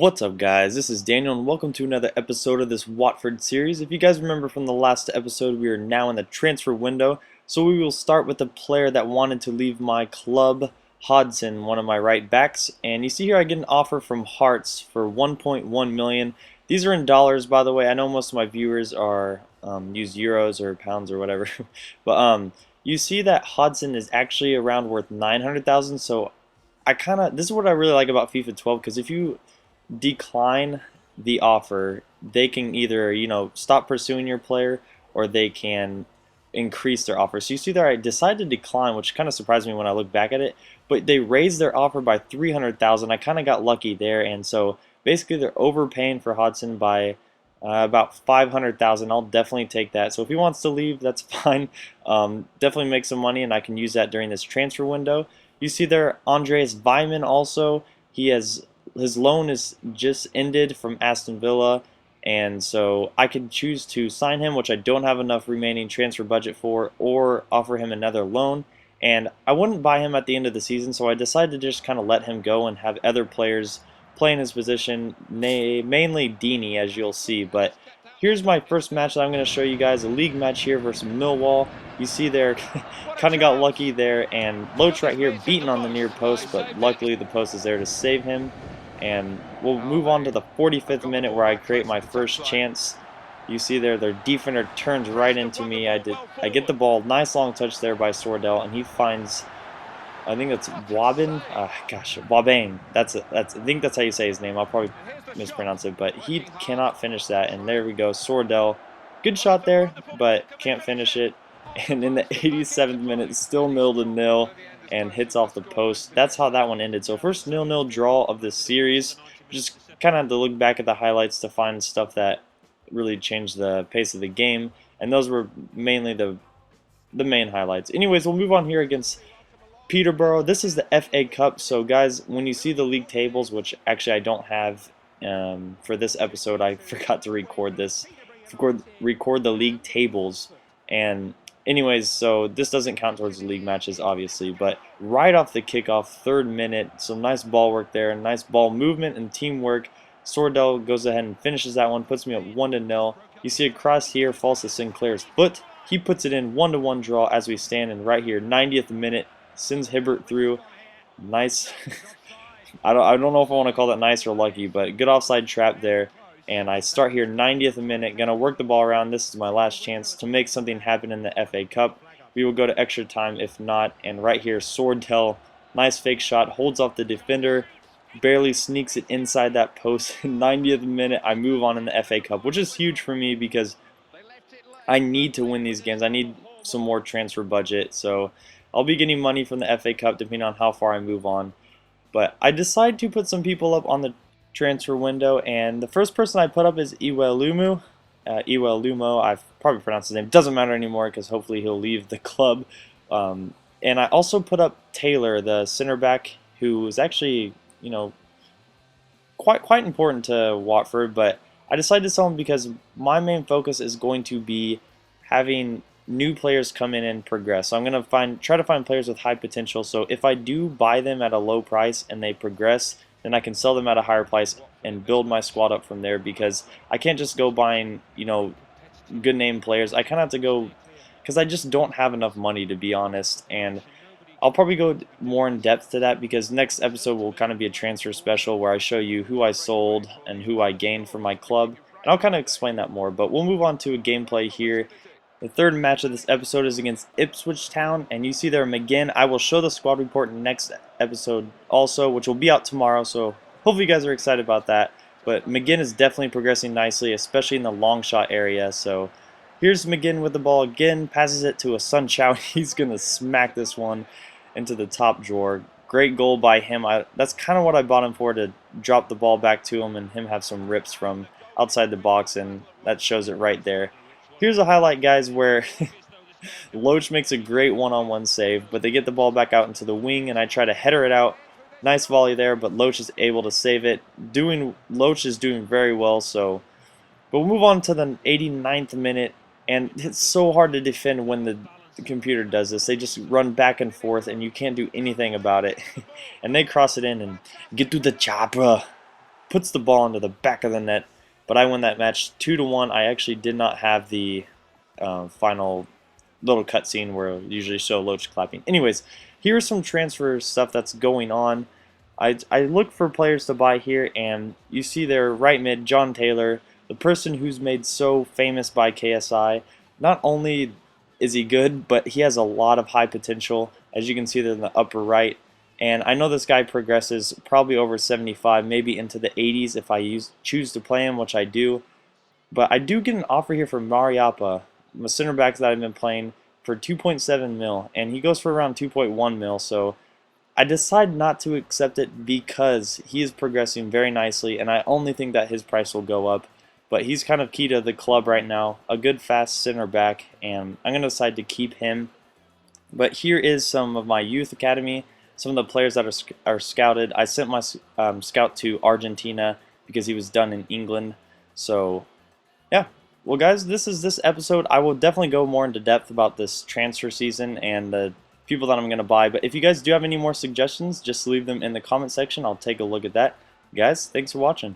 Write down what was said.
What's up, guys? This is Daniel and welcome to another episode of this Watford series. If you guys remember from the last episode, we are now in the transfer window, so we will start with the player that wanted to leave my club, Hodson, one of my right backs. And you see here I get an offer from Hearts for 1.1 million. These are in dollars, by the way. I know most of my viewers are use euros or pounds or whatever, but you see that Hodson is actually around worth 900,000. So this is what I really like about FIFA 12, because if you decline the offer, they can either, stop pursuing your player, or they can increase their offer. So you see there, I decided to decline, which kind of surprised me when I look back at it, but they raised their offer by 300,000. I kind of got lucky there, and so basically they're overpaying for Hodson by about 500,000. I'll definitely take that. So if he wants to leave, that's fine. Definitely make some money, and I can use that during this transfer window. You see there, Andreas Weimann also. His loan is just ended from Aston Villa, and so I could choose to sign him, which I don't have enough remaining transfer budget for, or offer him another loan. And I wouldn't buy him at the end of the season, so I decided to just kind of let him go and have other players play in his position, mainly Deeney, as you'll see. But here's my first match that I'm going to show you guys, a league match here versus Millwall. You see there, kind of got lucky there, and Loach right here beaten on the near post, but luckily the post is there to save him. And we'll move on to the 45th minute where I create my first chance. You see there, their defender turns right into me. I get the ball, nice long touch there by Sordell, and he finds, I think that's Wabin. Wabane. I think that's how you say his name. I'll probably mispronounce it, but he cannot finish that. And there we go, Sordell. Good shot there, but can't finish it. And in the 87th minute, still 0-0. And hits off the post. That's how that one ended. So first 0-0 draw of this series. Just kind of had to look back at the highlights to find stuff that really changed the pace of the game, and those were mainly the main highlights. Anyways, we'll move on here against Peterborough. This is the FA Cup. So guys, when you see the league tables, which actually I don't have for this episode, I forgot to record the league tables. And anyways, so this doesn't count towards the league matches, obviously, but right off the kickoff, 3rd minute, some nice ball work there, nice ball movement and teamwork. Sordell goes ahead and finishes that one, puts me up 1-0. You see a cross here, falls to Sinclair's foot. He puts it in, 1-1 draw as we stand, and right here, 90th minute, sends Hibbert through. Nice. I don't know if I want to call that nice or lucky, but good offside trap there. And I start here 90th minute, gonna work the ball around. This is my last chance to make something happen in the FA Cup. We will go to extra time if not. And right here, Sordell, nice fake shot, holds off the defender, barely sneaks it inside that post. 90th minute, I move on in the FA Cup, which is huge for me because I need to win these games. I need some more transfer budget, so I'll be getting money from the FA Cup depending on how far I move on. But I decide to put some people up on the transfer window, and the first person I put up is Iwelumo. I've probably pronounced his name. Doesn't matter anymore because hopefully he'll leave the club. And I also put up Taylor, the center back, who is actually, quite important to Watford. But I decided to sell him because my main focus is going to be having new players come in and progress. So I'm going to try to find players with high potential. So if I do buy them at a low price and they progress, then I can sell them at a higher price and build my squad up from there, because I can't just go buying, good name players. I kind of have to go, because I just don't have enough money, to be honest. And I'll probably go more in depth to that, because next episode will kind of be a transfer special where I show you who I sold and who I gained from my club. And I'll kind of explain that more, but we'll move on to a gameplay here. The third match of this episode is against Ipswich Town, and you see there McGinn. I will show the squad report next episode also, which will be out tomorrow, so hopefully you guys are excited about that. But McGinn is definitely progressing nicely, especially in the long shot area. So here's McGinn with the ball again, passes it to a Sun Chow. He's going to smack this one into the top drawer. Great goal by him. That's kind of what I bought him for, to drop the ball back to him and him have some rips from outside the box, and that shows it right there. Here's a highlight, guys, where Loach makes a great one-on-one save, but they get the ball back out into the wing, and I try to header it out. Nice volley there, but Loach is able to save it. Loach is doing very well. So, but we'll move on to the 89th minute, and it's so hard to defend when the computer does this. They just run back and forth, and you can't do anything about it. And they cross it in and get to the chopper. puts the ball into the back of the net, but I win that match 2-1. I actually did not have the final little cutscene where I usually show Loach clapping. Anyways, here's some transfer stuff that's going on. I look for players to buy here, and you see their right mid, John Taylor, the person who's made so famous by KSI. Not only is he good, but he has a lot of high potential, as you can see there in the upper right. And I know this guy progresses probably over 75, maybe into the 80s if I choose to play him, which I do. But I do get an offer here for Mariappa, the center back that I've been playing, for 2.7 mil, and he goes for around 2.1 mil. So I decide not to accept it because he is progressing very nicely, and I only think that his price will go up. But he's kind of key to the club right now, a good fast center back, and I'm going to decide to keep him. But here is some of my youth academy, some of the players that are scouted. I sent my scout to Argentina because he was done in England. So yeah, well guys, this is this episode. I will definitely go more into depth about this transfer season and the people that I'm going to buy. But if you guys do have any more suggestions, just leave them in the comment section. I'll take a look at that. Guys, thanks for watching.